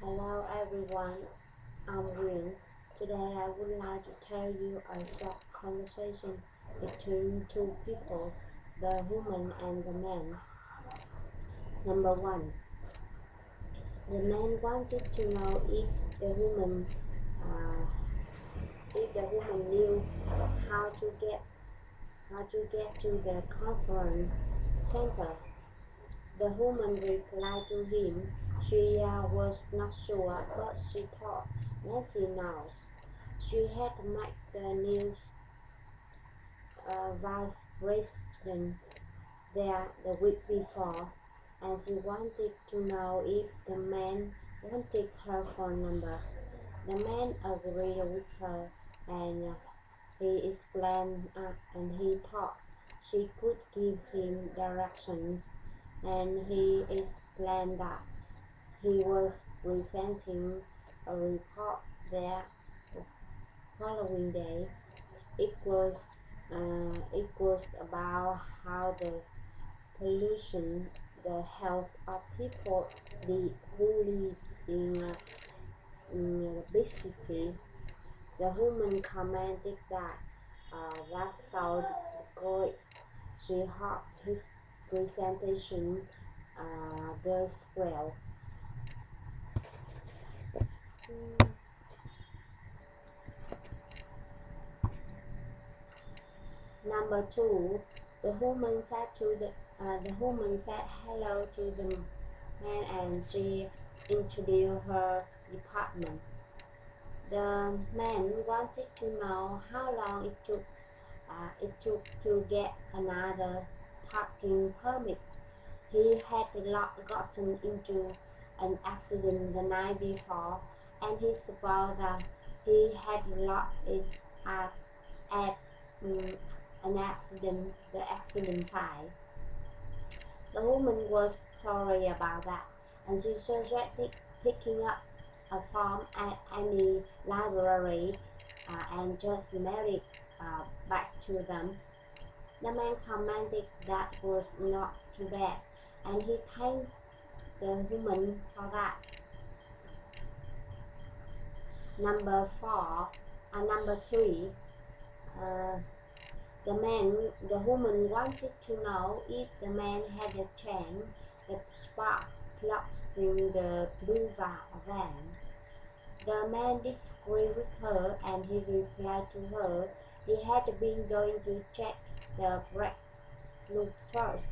Hello everyone, I'm Quyen. Today I would like to tell you a short conversation between two people, the woman and the man. Number one, the man wanted to know uh, if the woman knew how to get to the conference center. The woman replied to him. She was not sure, but she thought Nancy knows. She had met the new vice president there the week before, and she wanted to know if the man wanted her phone number. The man agreed with her, and he explained, and he thought she could give him directions, and he explained that he was presenting a report there the following day. It was about how the pollution, the health of people who live in a big city. The woman commented that sounded good. She hoped his presentation goes well. Number two, the woman said hello to the man, and she introduced her department. The man wanted to know how long it took to get another parking permit. He had gotten into an accident the night before, and he supposed that he had lost it at the accident site. The woman was sorry about that, and she suggested picking up a form at any library and just mail it back to them. The man commented that was not too bad, and he thanked the woman for that. Number three, uh, the woman wanted to know if the man had changed the spark plugs in the Bluva van. The man disagreed with her, and he replied to her he had been going to check the brake fluid first,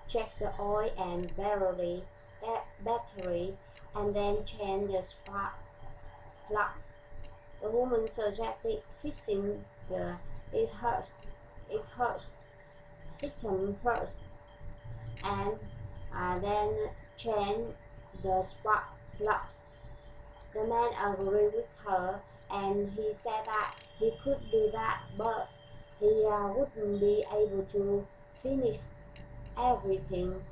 check the oil and battery, and then change the spark plugs. The woman suggested fixing the exhaust system first, and then change the spark plugs. The man agreed with her, and he said that he could do that, but he wouldn't be able to finish everything,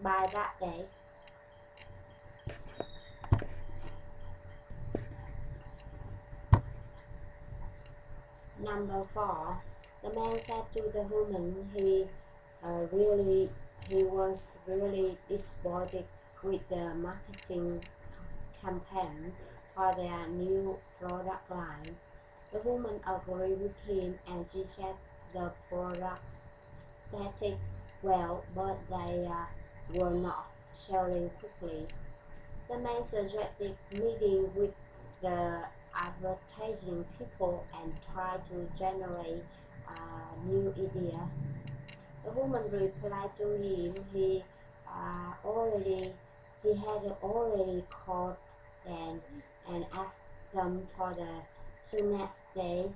by that day. Number four, the man said to the woman he was really disappointed with the marketing campaign for their new product line. The woman agreed with him, and she said the product started well, but they were not selling quickly. The man suggested meeting with the advertising people and try to generate a new idea. The woman replied to him he had already called and asked them for the soonest day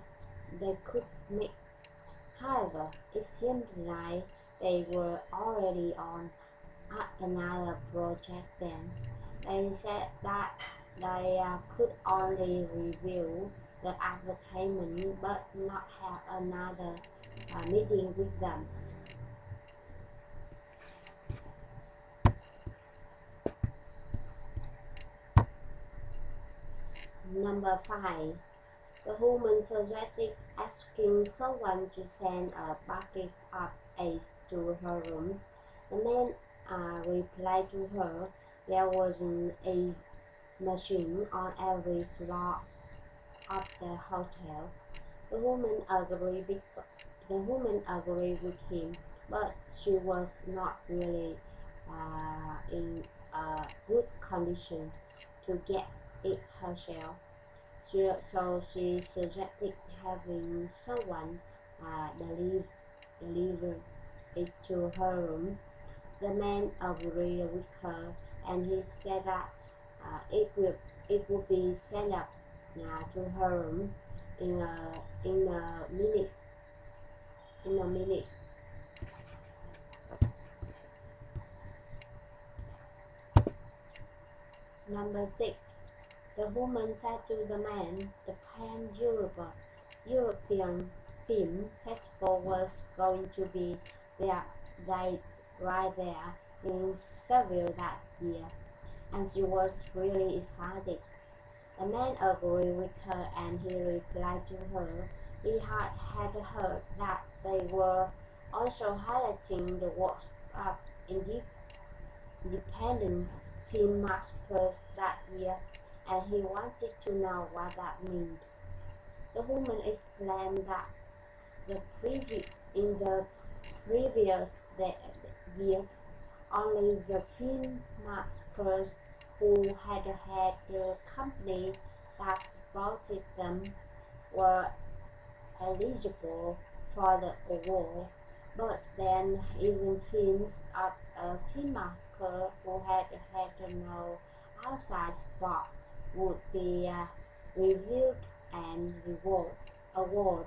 they could make. However, it seemed like they were already on another project then. They said that they could only review the advertisement but not have another meeting with them. Number five, the woman suggested asking someone to send a bucket of eggs to her room. The man replied to her There was a machine on every floor of the hotel. The woman agreed with him, but she was not really in a good condition to get it herself. So she suggested having someone deliver it to her room. The man agreed with her, and he said that it would be sent up to her room in a minute. In a minute. Number 6. The woman said to the man, the European Film Festival was going to be there, right there in Seville that year, and she was really excited. The man agreed with her, and he replied to her he had heard that they were also highlighting the works of independent filmmakers that year, and he wanted to know what that meant. The woman explained that in the previous years, only the filmmakers who had had the company that supported them were eligible for the award, but then even films of a filmmaker who had no outside support would be reviewed and awarded.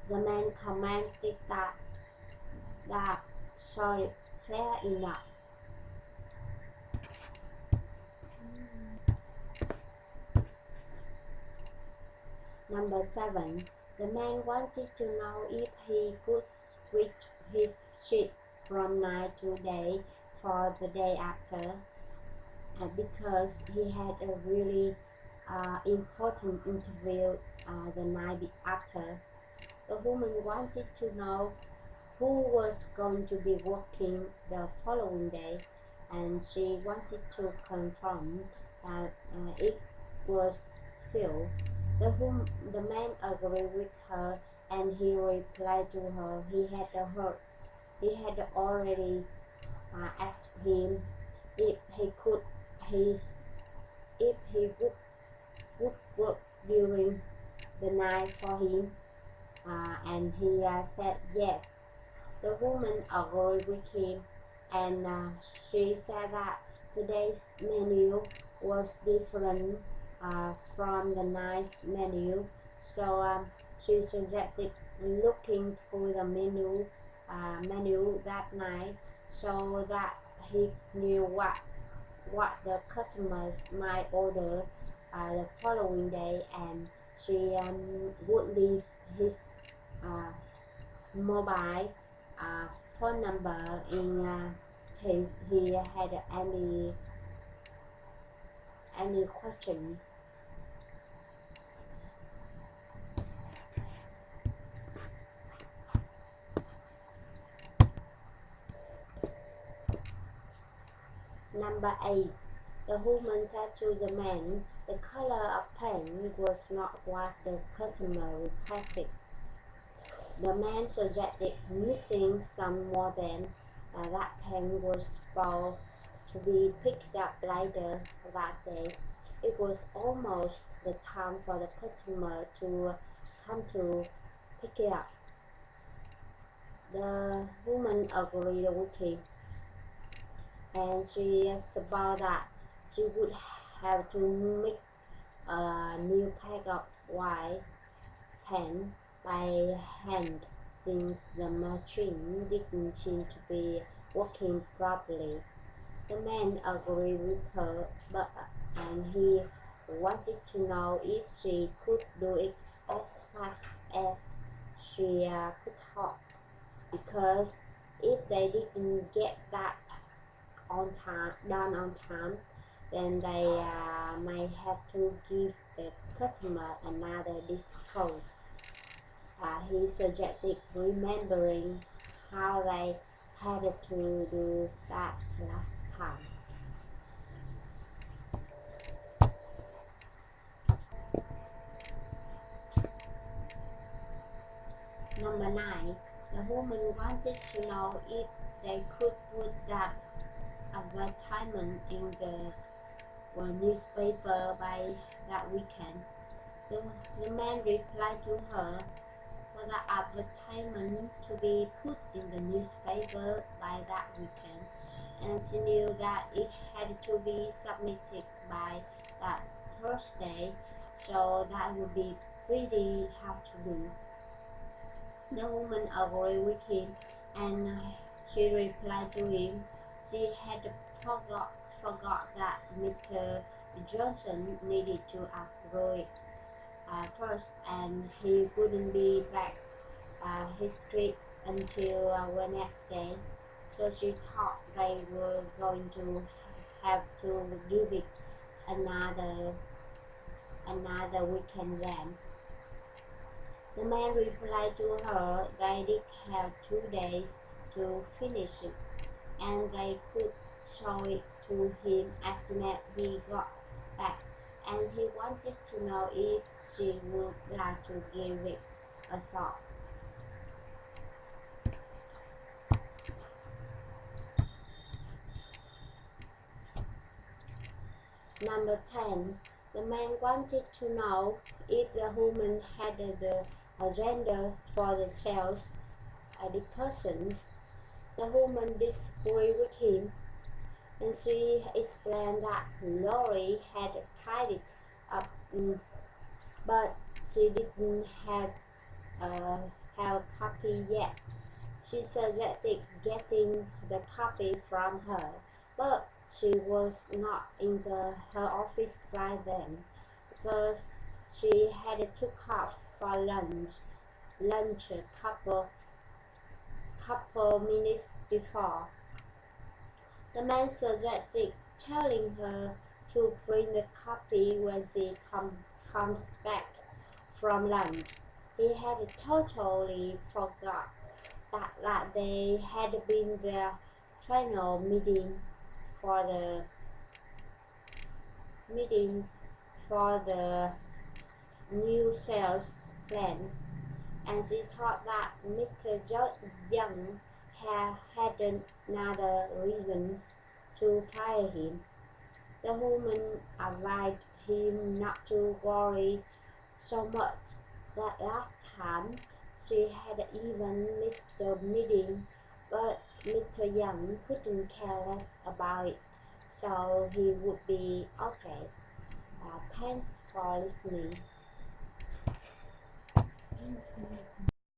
The man commented that sorry, fair enough. Number 7. The man wanted to know if he could switch his shift from night to day for the day after, because he had a really important interview the night after. The woman wanted to know who was going to be working the following day, and she wanted to confirm that it was Phil. The man agreed with her, and he replied to her he had already asked him if he could he if he would work during the night for him, and he said yes. The woman agreed with him, and she said that today's menu was different from the night's menu, so she suggested looking through the menu that night so that he knew what the customers might order the following day, and she would leave his mobile phone number in case he had any questions. Number 8. The woman said to the man, the color of paint was not what the customer requested. The man suggested mixing some more than that paint was supposed to be picked up later that day. It was almost the time for the customer to come to pick it up. The woman agreed with him, and she about that she would have to make a new pack of white paint by hand since the machine didn't seem to be working properly. The man agreed with her, and he wanted to know if she could do it as fast as she could hope, because if they didn't get that done on time, then they might have to give the customer another discount. He suggested remembering how they had to do that last time. Number 9. The woman wanted to know if they could put that advertisement in the newspaper by that weekend. The man replied to her for the advertisement to be put in the newspaper by that weekend, and she knew that it had to be submitted by that Thursday, so that would be pretty hard to do. The woman agreed with him, and she replied to him she had forgot that Mr. Johnson needed to approve it first, and he wouldn't be back his trip until Wednesday. So she thought they were going to have to give it another weekend then. The man replied to her they did have 2 days to finish it, and they could show it to him as soon as he got back, and he wanted to know if she would like to give it a shot. Number 10. The man wanted to know if the woman had the agenda for the sales discussions. The woman disagreed with him, and she explained that Lori had tied it up, but she didn't have a copy yet. She suggested getting the copy from her, but she was not in her office right then because she had took off for lunch a couple minutes before. The man suggested telling her to bring the copy when she comes back from lunch. He had totally forgot that they had been their final for the meeting for the new sales plan, and she thought that Mr. Young had another reason to fire him. The woman advised him not to worry so much. That last time she had even missed the meeting, but Mr. Young couldn't care less about it, so he would be okay. Thanks for listening.